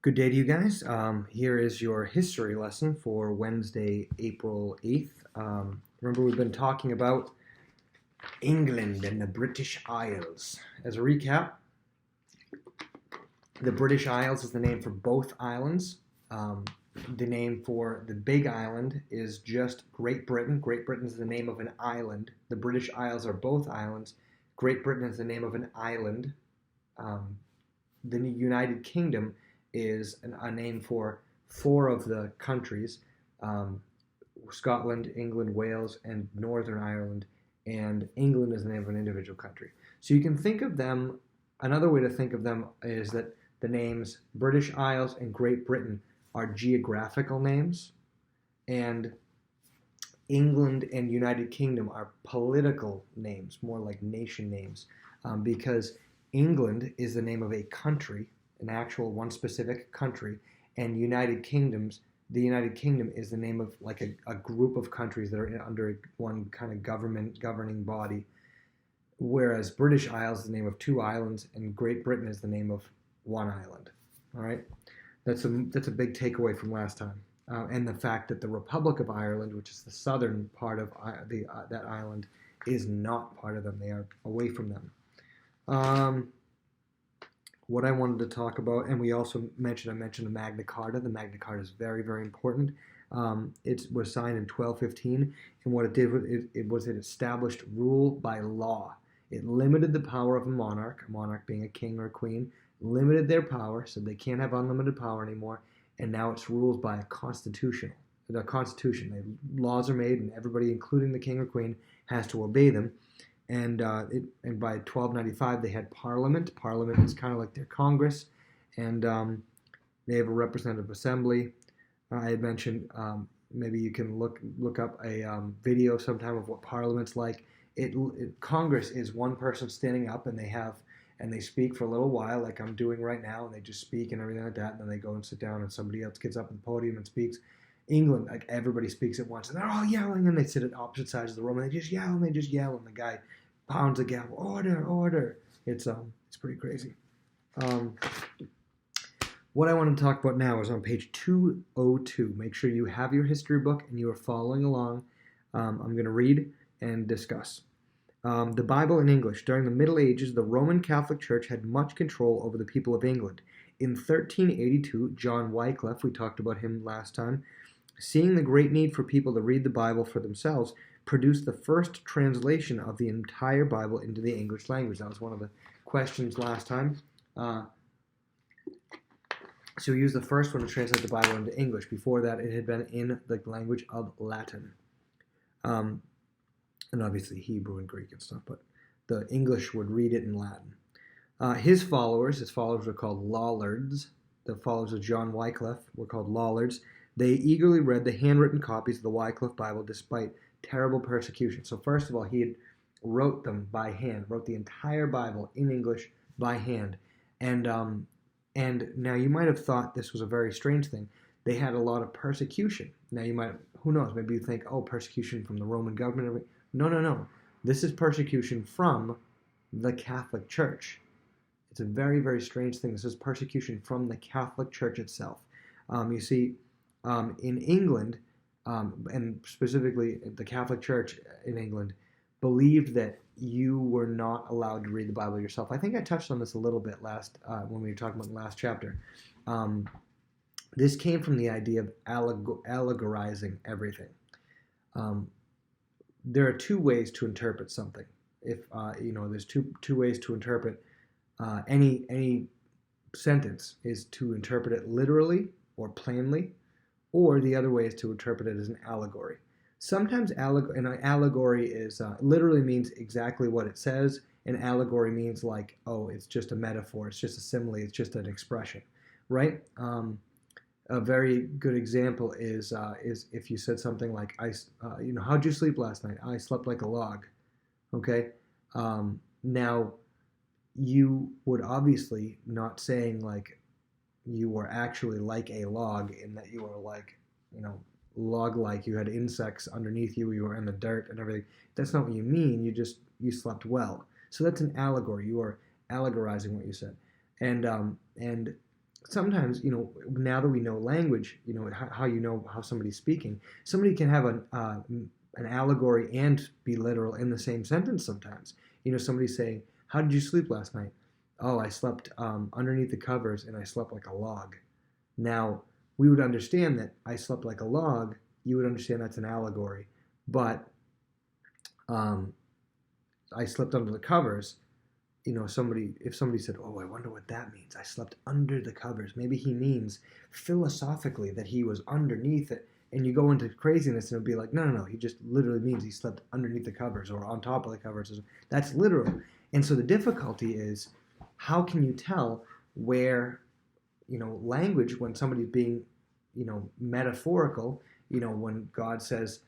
Good day to you guys. Here is your history lesson for Wednesday, April 8th. Remember, we've been talking about England and the British Isles. As a recap, the British Isles is the name for both islands. The name for the Big Island is just Great Britain. Great Britain is the name of an island. The British Isles are both islands. Great Britain is the name of an island. The United Kingdom is a name for four of the countries: Scotland, England, Wales, and Northern Ireland. And England is the name of an individual country. So you can think of them, another way to think of them is that the names British Isles and Great Britain are geographical names, and England and United Kingdom are political names, more like nation names, because England is the name of a country, an actual one specific country, and the United Kingdom is the name of like a group of countries that are under one kind of governing body, whereas British Isles is the name of two islands and Great Britain is the name of one island. All right, that's a big takeaway from last time, and the fact that the Republic of Ireland, which is the southern part of that island, is not part of them. They are away from them. What I wanted to talk about, and we also mentioned the Magna Carta. The Magna Carta is very, very important. It was signed in 1215, and what it did was it established rule by law. It limited the power of a monarch being a king or a queen, limited their power, so they can't have unlimited power anymore, and now it's ruled by a constitution. Laws are made, and everybody, including the king or queen, has to obey them. And by 1295 they had Parliament. Parliament is kind of like their Congress, and they have a representative assembly. I had mentioned maybe you can look up a video sometime of what Parliament's like. Congress is one person standing up, and they speak for a little while, like I'm doing right now, and they just speak and everything like that, and then they go and sit down, and somebody else gets up at the podium and speaks. England, like everybody speaks at once, and they're all yelling, and they sit at opposite sides of the room, and they just yell, and the guy pounds the gavel, order, order. It's pretty crazy. What I want to talk about now is on page 202. Make sure you have your history book and you are following along. I'm going to read and discuss. The Bible in English. During the Middle Ages, the Roman Catholic Church had much control over the people of England. In 1382, John Wycliffe, we talked about him last time, seeing the great need for people to read the Bible for themselves, produced the first translation of the entire Bible into the English language. That was one of the questions last time. So he used the first one to translate the Bible into English. Before that, it had been in the language of Latin. And obviously Hebrew and Greek and stuff, but the English would read it in Latin. His followers were called Lollards. The followers of John Wycliffe were called Lollards. They eagerly read the handwritten copies of the Wycliffe Bible despite terrible persecution. So first of all, he had wrote them by hand, wrote the entire Bible in English by hand. And now you might have thought this was a very strange thing. They had a lot of persecution. Now you might, who knows, maybe you think, oh, persecution from the Roman government. No. This is persecution from the Catholic Church. It's a very, very strange thing. This is persecution from the Catholic Church itself. You see, in England, and specifically the Catholic Church in England, believed that you were not allowed to read the Bible yourself. I think I touched on this a little bit when we were talking about the last chapter. This came from the idea of allegorizing everything. There are two ways to interpret something. There's two ways to interpret any sentence is to interpret it literally or plainly, or the other way is to interpret it as an allegory. Sometimes an allegory is literally means exactly what it says. An allegory means like, oh, it's just a metaphor, it's just a simile, it's just an expression, right? A very good example is if you said something like, how'd you sleep last night? I slept like a log. Okay. Now, you would obviously not saying like you were actually like a log in that you were like, log-like, you had insects underneath you, you were in the dirt and everything. That's not what you mean. You slept well. So that's an allegory. You are allegorizing what you said. And sometimes, now that we know language, how you know how somebody's speaking, somebody can have an allegory and be literal in the same sentence sometimes. Somebody saying, "How did you sleep last night?" "Oh, I slept underneath the covers and I slept like a log." Now, we would understand that "I slept like a log," you would understand that's an allegory. But um, "I slept under the covers," if somebody said, "Oh, I wonder what that means. I slept under the covers." Maybe he means philosophically that he was underneath it. And you go into craziness and it'll be like, no, no, no. He just literally means he slept underneath the covers or on top of the covers. That's literal. And so the difficulty is, how can you tell where, language, when somebody's being, metaphorical, when God says,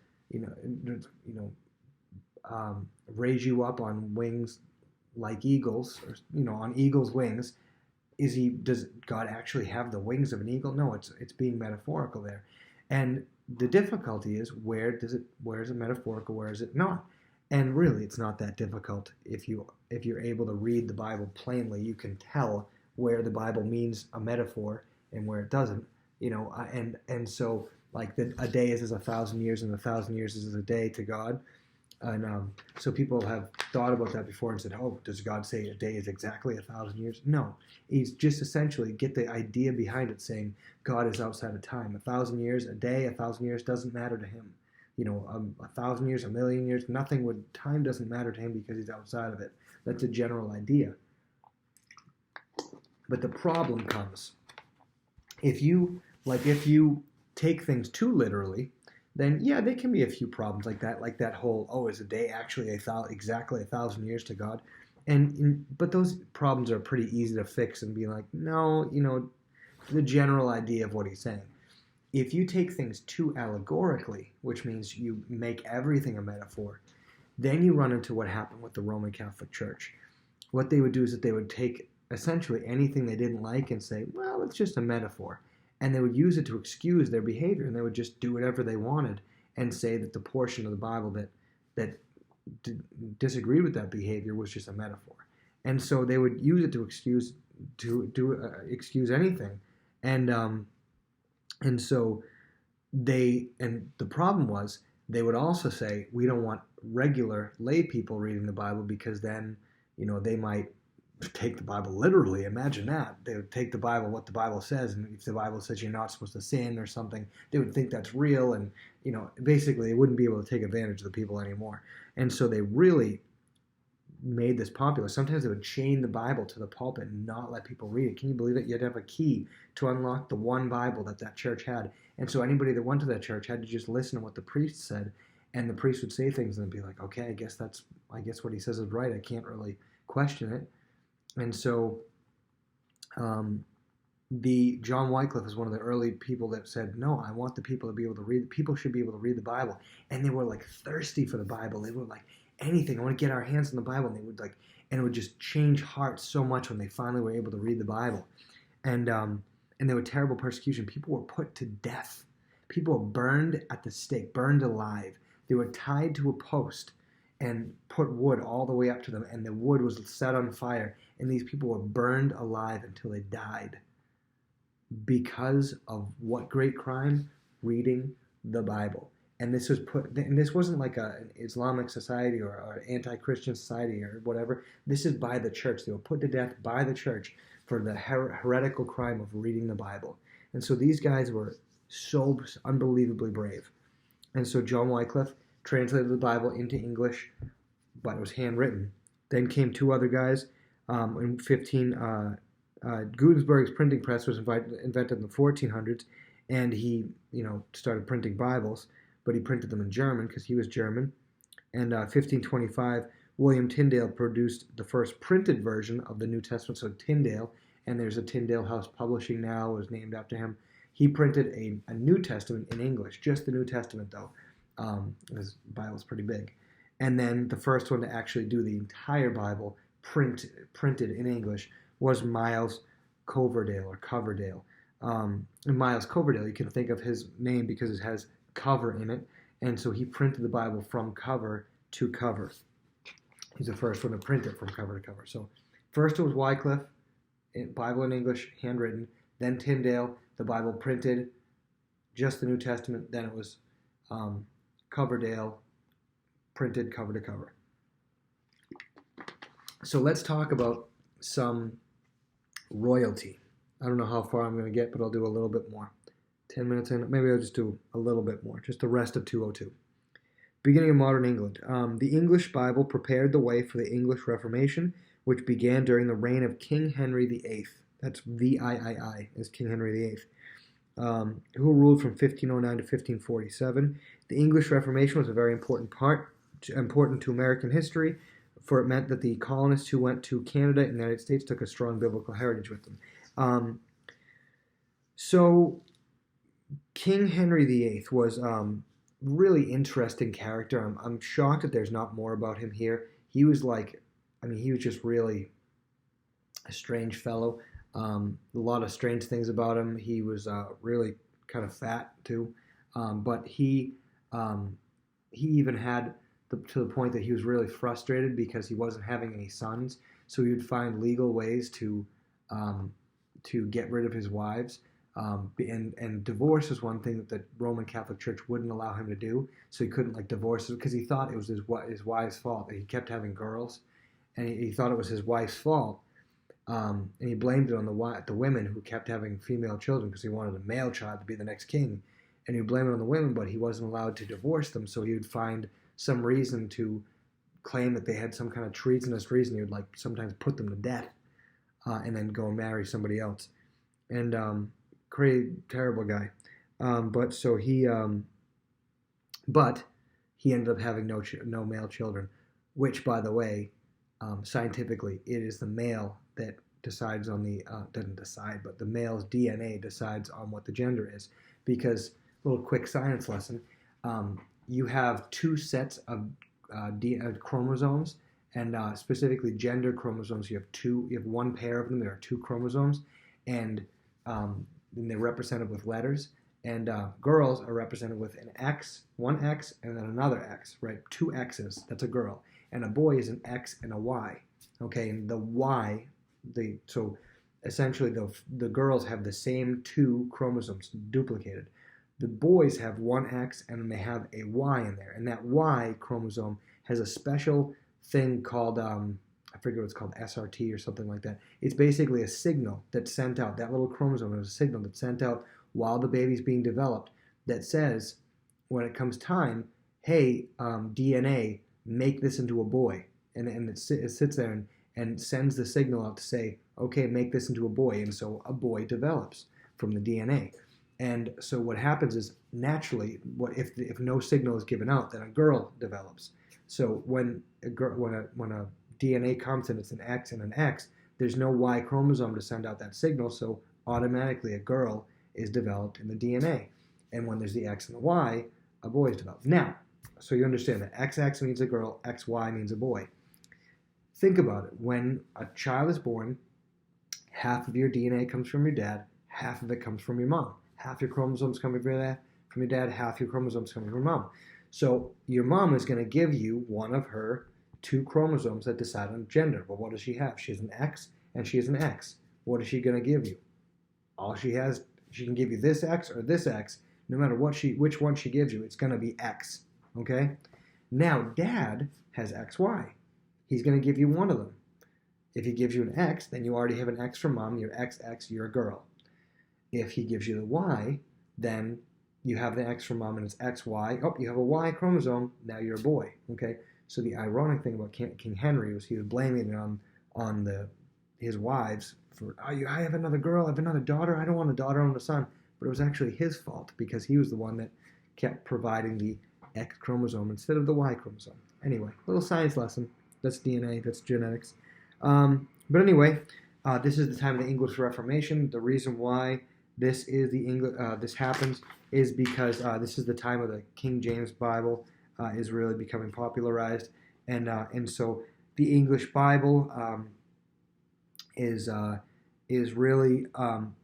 raise you up on wings like eagles, or on eagle's wings. Does God actually have the wings of an eagle? No, it's being metaphorical there. And the difficulty is, where is it metaphorical, where is it not? And really, it's not that difficult. If you're able to read the Bible plainly, you can tell where the Bible means a metaphor and where it doesn't. And so, like, a day is as 1,000 years, and 1,000 years is as a day to God. And so people have thought about that before and said, "Oh, does God say a day is exactly 1,000 years?" No, he's just essentially get the idea behind it, saying God is outside of time. 1,000 years, a day, 1,000 years doesn't matter to him. 1,000 years, 1,000,000 years, time doesn't matter to him because he's outside of it. That's a general idea. But the problem comes if you take things too literally. Then yeah, there can be a few problems like that whole, "Oh, is a day actually exactly 1,000 years to God?" But those problems are pretty easy to fix and be like, no, the general idea of what he's saying. If you take things too allegorically, which means you make everything a metaphor, then you run into what happened with the Roman Catholic Church. What they would do is that they would take essentially anything they didn't like and say, "Well, it's just a metaphor." And they would use it to excuse their behavior, and they would just do whatever they wanted and say that the portion of the Bible that disagreed with that behavior was just a metaphor. And so they would use it to excuse anything. And so the problem was, they would also say, "We don't want regular lay people reading the Bible, because then they might take the Bible literally." Imagine that. They would take the Bible, what the Bible says, and if the Bible says you're not supposed to sin or something, they would think that's real, and basically they wouldn't be able to take advantage of the people anymore. And so they really made this popular. Sometimes they would chain the Bible to the pulpit and not let people read it. Can you believe it? You had to have a key to unlock the one Bible that church had. And so anybody that went to that church had to just listen to what the priest said, and the priest would say things and they'd be like, "Okay, I guess what he says is right. I can't really question it." And so the John Wycliffe is one of the early people that said, "No, I want the people to be able to read. People should be able to read the Bible." And they were like thirsty for the Bible. They were like, anything. I want to get our hands on the Bible. And they would and it would just change hearts so much when they finally were able to read the Bible. And there were terrible persecution. People were put to death. People were burned at the stake, burned alive. They were tied to a post and put wood all the way up to them, and the wood was set on fire, and these people were burned alive until they died. Because of what great crime? Reading the Bible. And this wasn't like an Islamic society or an anti-Christian society or whatever. This is by the church. They were put to death by the church for the heretical crime of reading the Bible. And so these guys were so unbelievably brave. And so John Wycliffe translated the Bible into English, but it was handwritten. Then came two other guys. In Gutenberg's printing press was invented in the 1400s, and he, started printing Bibles, but he printed them in German because he was German. And 1525, William Tyndale produced the first printed version of the New Testament. So Tyndale, and there's a Tyndale House Publishing now, was named after him. He printed a New Testament in English, just the New Testament though. His Bible's pretty big. And then the first one to actually do the entire Bible printed in English was Miles Coverdale. And Miles Coverdale, you can think of his name because it has cover in it, and so he printed the Bible from cover to cover. He's the first one to print it from cover to cover. So first it was Wycliffe, Bible in English, handwritten. then Tyndale, the Bible printed, just the New Testament. Then it was Coverdale, printed cover to cover. So let's talk about some royalty. I don't know how far I'm going to get, but I'll do a little bit more. 10 minutes in, maybe I'll just do a little bit more, just the rest of 202. Beginning of modern England. The English Bible prepared the way for the English Reformation, which began during the reign of King Henry VIII. That's VIII, is King Henry VIII, who ruled from 1509 to 1547. The English Reformation was a very important to American history, for it meant that the colonists who went to Canada and the United States took a strong biblical heritage with them. So King Henry VIII was really interesting character. I'm shocked that there's not more about him here. He was he was just really a strange fellow. A lot of strange things about him. He was really kind of fat too, but he even had to the point that he was really frustrated because he wasn't having any sons. So he would find legal ways to get rid of his wives. And divorce is one thing that the Roman Catholic Church wouldn't allow him to do. So he couldn't divorce because he thought it was his wife's fault that he kept having girls, and he thought it was his wife's fault. And he blamed it on the women who kept having female children because he wanted a male child to be the next king. And he would blame it on the women, but he wasn't allowed to divorce them. So he would find some reason to claim that they had some kind of treasonous reason. He would sometimes put them to death, and then go and marry somebody else. And crazy, terrible guy. But he ended up having no male children, which, by the way, scientifically, it is the male that decides on doesn't decide, but the male's DNA decides on what the gender is. Because, little quick science lesson, you have two sets of chromosomes, and specifically gender chromosomes. You have one pair of them. There are two chromosomes, and they're represented with letters. And girls are represented with an X, one X, and then another X, right? Two X's. That's a girl. And a boy is an X and a Y. Okay, and the Y, so essentially the girls have the same two chromosomes duplicated. The boys have one X and then they have a Y in there. And that Y chromosome has a special thing called, I forget what it's called, SRT or something like that. It's basically a signal that's sent out. That little chromosome is a signal that's sent out while the baby's being developed that says, when it comes time, hey, DNA, make this into a boy. And it sits there and sends the signal out to say, okay, make this into a boy. And so a boy develops from the DNA. And so what happens is, naturally, if no signal is given out, then a girl develops. So when a DNA comes and it's an X and an X, there's no Y chromosome to send out that signal, so automatically a girl is developed in the DNA. And when there's the X and the Y, a boy is developed. Now, so you understand that XX means a girl, XY means a boy. Think about it. When a child is born, half of your DNA comes from your dad, half of it comes from your mom. Half your chromosomes come from your dad, half your chromosomes come from your mom. So your mom is going to give you one of her two chromosomes that decide on gender. Well, what does she have? She has an X and she has an X. What is she going to give you? All she has, she can give you this X or this X. No matter which one she gives you, it's going to be X. Okay? Now, dad has XY. He's going to give you one of them. If he gives you an X, then you already have an X from mom. You're XX, you're a girl. If he gives you the Y, then you have the X from mom and it's XY. Oh, you have a Y chromosome. Now you're a boy. Okay? So the ironic thing about King Henry was he was blaming it on his wives for, I have another girl, I have another daughter, I don't want a daughter, I want a son. But it was actually his fault because he was the one that kept providing the X chromosome instead of the Y chromosome. Anyway, little science lesson. That's DNA, that's genetics. But anyway, this is the time of the English Reformation. The reason why this happens is because this is the time of the King James Bible is really becoming popularized, and so the English Bible is really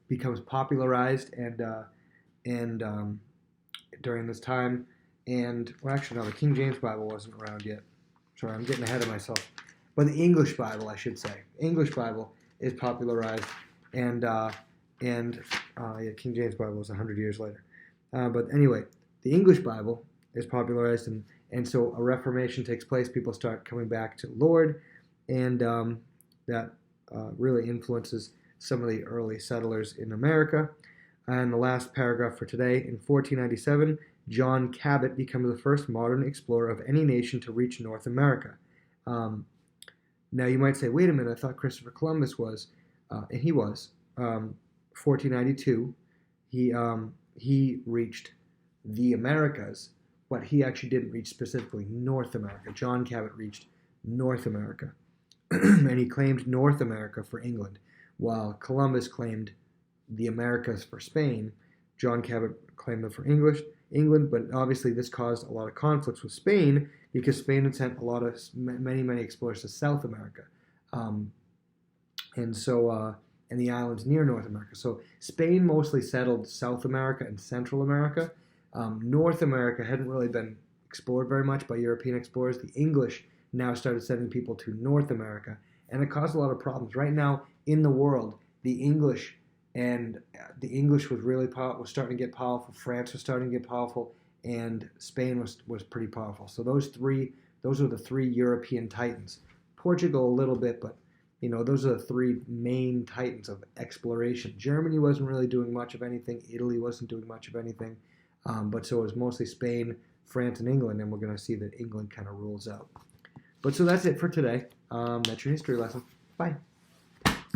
becomes popularized and during this time. And well, actually, no, the King James Bible wasn't around yet. Sorry, I'm getting ahead of myself. But the English Bible, I should say, English Bible is popularized, and and King James Bible was 100 years later. But anyway, the English Bible is popularized, and so a Reformation takes place. People start coming back to the Lord, and that really influences some of the early settlers in America. And the last paragraph for today, in 1497, John Cabot becomes the first modern explorer of any nation to reach North America. Now you might say, wait a minute, I thought Christopher Columbus was, and he was, 1492, he reached the Americas, but he actually didn't reach specifically North America. John Cabot reached North America, and he claimed North America for England, while Columbus claimed the Americas for Spain. John Cabot claimed them for England, but obviously this caused a lot of conflicts with Spain because Spain had sent many explorers to South America, and the islands near North America. So Spain mostly settled South America and Central America. North America hadn't really been explored very much by European explorers. The English now started sending people to North America, and it caused a lot of problems. Right now in the world, the English was really was starting to get powerful. France was starting to get powerful, and Spain was pretty powerful. So those are the three European titans. Portugal a little bit, but those are the three main titans of exploration. Germany wasn't really doing much of anything. Italy wasn't doing much of anything. But so it was mostly Spain, France, and England, and we're going to see that England kind of rules out. But so that's it for today. That's your history lesson. Bye.